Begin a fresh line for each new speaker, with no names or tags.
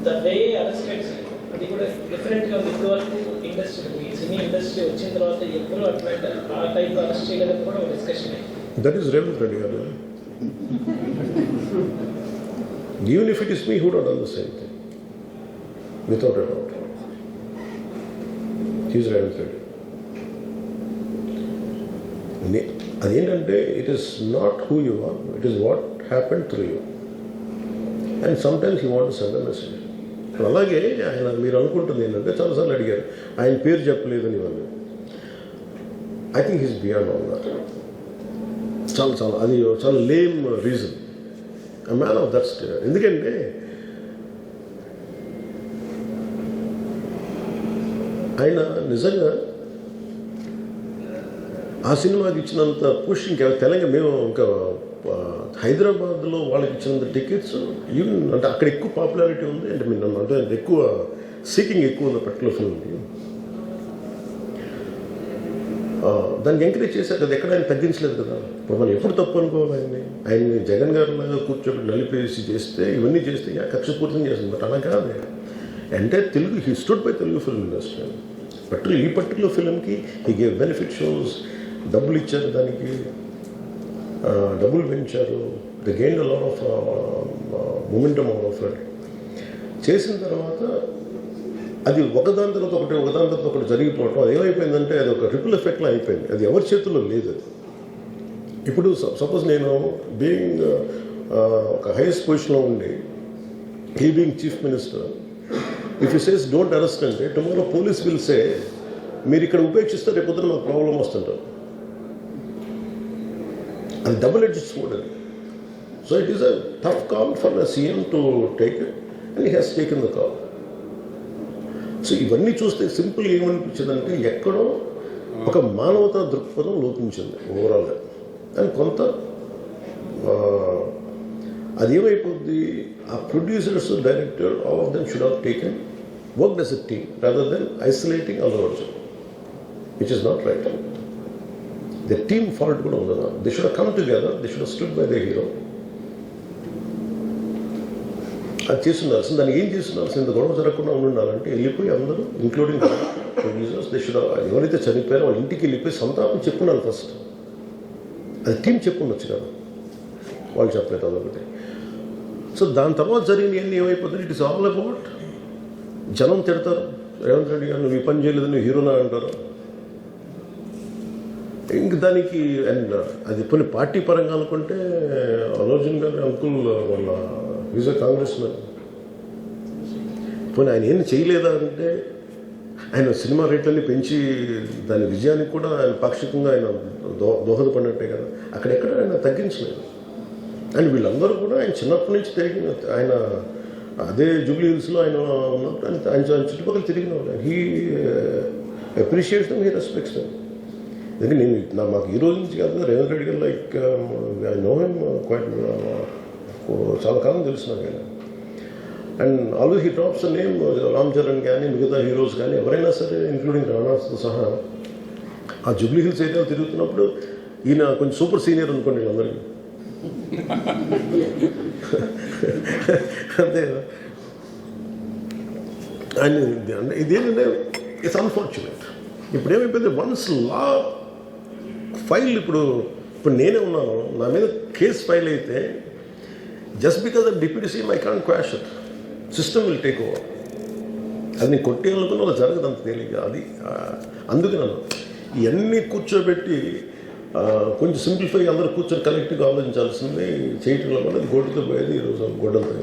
The way arrested అది కూడా డిఫరెంట్గా ఉంది. ఇప్పుడు వరకు ఇండస్ట్రీ సినీ ఇండస్ట్రీ వచ్చిన తర్వాత ఎప్పుడు అట్లాంటి ఆ టైప్ అరెస్ట్ చేయడానికి కూడా ఒక డిస్కషన్ అయింది.
దట్ ఈస్ రేవంత్ రెడ్డి గారు. Even if it is me, who would have done the same thing? Without a doubt. He is Ravindra Reddy. అదేంటంటే it is not who you are, it is what happen through you. And sometimes you want send a message. అలాగే ఆయన మీరు అనుకుంటుంది ఏంటంటే చాలాసార్లు అడిగారు ఆయన పేరు చెప్పలేదని వాళ్ళు. I think he's beyond all that. అది చాలా lame reason. A man of that state. ఎందుకంటే ఆయన నిజంగా ఆ సినిమాకి ఇచ్చినంత పుష్ ఇంకా తెలంగాణ మేము ఇంకా హైదరాబాద్లో వాళ్ళకి ఇచ్చినంత టికెట్స్ ఈవెన్ అంటే అక్కడ ఎక్కువ పాపులారిటీ ఉంది. అంటే మీరు అంటే ఎక్కువ సీకింగ్ ఎక్కువ ఉంది పర్టికులర్ ఫిల్మ్కి. దాన్ని ఎంకరేజ్ చేశారు కదా, ఎక్కడ ఆయన తగ్గించలేదు కదా. ఇప్పుడు మనం ఎప్పుడు తప్పు అనుకోవాలి ఆయన్ని జగన్ గారు లాగా కూర్చోబెట్టి నలిపేసి చేస్తే ఇవన్నీ చేస్తే కక్షపూర్తం చేస్తుంది. బట్ అలా కాదు. అంటే Telugu he stood by Telugu film industry. ఈ పర్టికులర్ ఫిల్మ్కి హీ గేవ్ బెనిఫిట్ షోస్, డబ్బులు ఇచ్చారు, దానికి డబ్బులు పెంచారు. The gained lot of momentum of it. చేసిన తర్వాత అది ఒకదాని తర్వాత ఒకటి జరిగిపోవటం, అది ఏమైపోయిందంటే అది ఒక రిపుల్ ఎఫెక్ట్లో అయిపోయింది. అది ఎవరి చేతుల్లో లేదు. అది ఇప్పుడు సపోజ్ నేను బీయింగ్ ఒక హైయెస్ట్ పొజిషన్లో ఉండి he being chief minister, if you says don't arrest అంటే టుమారో పోలీస్ విల్ సే మీరు ఇక్కడ ఉపేక్షిస్తే రేపు పొద్దున మాకు ప్రాబ్లం వస్తుంటారు. అది డబుల్ ఎడ్జ్డ్ స్వోర్డ్ అది. So it is a tough call for the CM to take it and he has taken the call. So ఇవన్నీ చూస్తే సింపుల్ ఏమనిపించిందంటే ఎక్కడో ఒక మానవతా దృక్పథం లోపించింది ఓవరాల్గా. అండ్ కొంత అది ఏమైపోద్ది, ఆ producers, director, all of them should have taken worked as a team rather than isolating Allu Arjun, which is not right. The team fault కూడా ఉండదు. They should have come together, they should have stood by the hero. అది చేస్తుండాల్సింది. దాన్ని ఏం చేస్తుండాల్సింది, ఇంత గొడవ జరగకుండా ఉండాలంటే వెళ్ళిపోయి అందరూ ఇంక్లూడింగ్ ప్రొడ్యూసర్స్ దే షుడ్ ఎవరైతే చనిపోయారో వాళ్ళ ఇంటికి వెళ్ళిపోయి సంతాపం చెప్పున్నారు ఫస్ట్. అది టీం చెప్పుండొచ్చు కదా, వాళ్ళు చెప్పలేదు అదొకటి. సో దాని తర్వాత జరిగినవన్నీ ఏమైపోతుంది, ఇట్ ఇస్ ఆల్ అబౌట్ జనం తిడతారు. రేవంత్ రెడ్డి గారు నువ్వు ఈ పని చేయలేదు, నువ్వు హీరోనా అంటారు. ఇంక దానికి అండ్ అది కొన్ని పార్టీ పరంగా అనుకుంటే అల్లు అర్జున్ గారి అంకుల్ వాళ్ళ ఈజ్ అ కాంగ్రెస్ మ్యాన్. పోనీ ఆయన ఏం చేయలేదా అంటే ఆయన సినిమా రేట్లన్నీ పెంచి దాని విజయానికి కూడా ఆయన పాక్షికంగా ఆయన దోహదపడినట్టే కదా. అక్కడెక్కడ ఆయన తగ్గించలేదు. అండ్ వీళ్ళందరూ కూడా ఆయన చిన్నప్పటి నుంచి తిరిగిన, ఆయన అదే జూబ్లీ హిల్స్లో ఆయన ఉన్నప్పుడు ఆయన చుట్టుపక్కల తిరిగిన వాళ్ళు. He appreciates them, he respects them. ఎందుకంటే మాకు ఈ రోజు నుంచి కాదు, Revanth Reddy garu like I know him quite, చాలా కాలం తెలుసు నాకు ఆయన. And always he drops the name Ram Charan కానీ మిగతా హీరోస్ కానీ ఎవరైనా సరే ఇంక్లూడింగ్ రాణాతో సహా ఆ జూబ్లీ హిల్స్ ఏరియాలో తిరుగుతున్నప్పుడు ఈయన కొంచెం సూపర్ సీనియర్ అనుకోండి వీళ్ళందరికీ. అంతే కదా. ఆయన ఇదేంటంటే ఇట్స్ అన్ఫార్చునేట్. ఇప్పుడు ఏమైపోయింది, వన్స్ లా ఫైల్ ఇప్పుడు నేనే ఉన్నాను, నా మీద కేసు ఫైల్ అయితే just because of deputy CM I can't quash it. System will take over. అది నేను కొట్టేయాలనుకున్న అలా జరగదు అంత తేలిక. అది అందుకే నన్ను ఇవన్నీ కూర్చోబెట్టి కొంచెం సింప్లిఫై అందరూ కూర్చొని కలెక్టివ్గా ఆలోచించాల్సింది చేయటంలో కూడా అది గోటుతో పోయేది ఈరోజు గొడ్డలతో.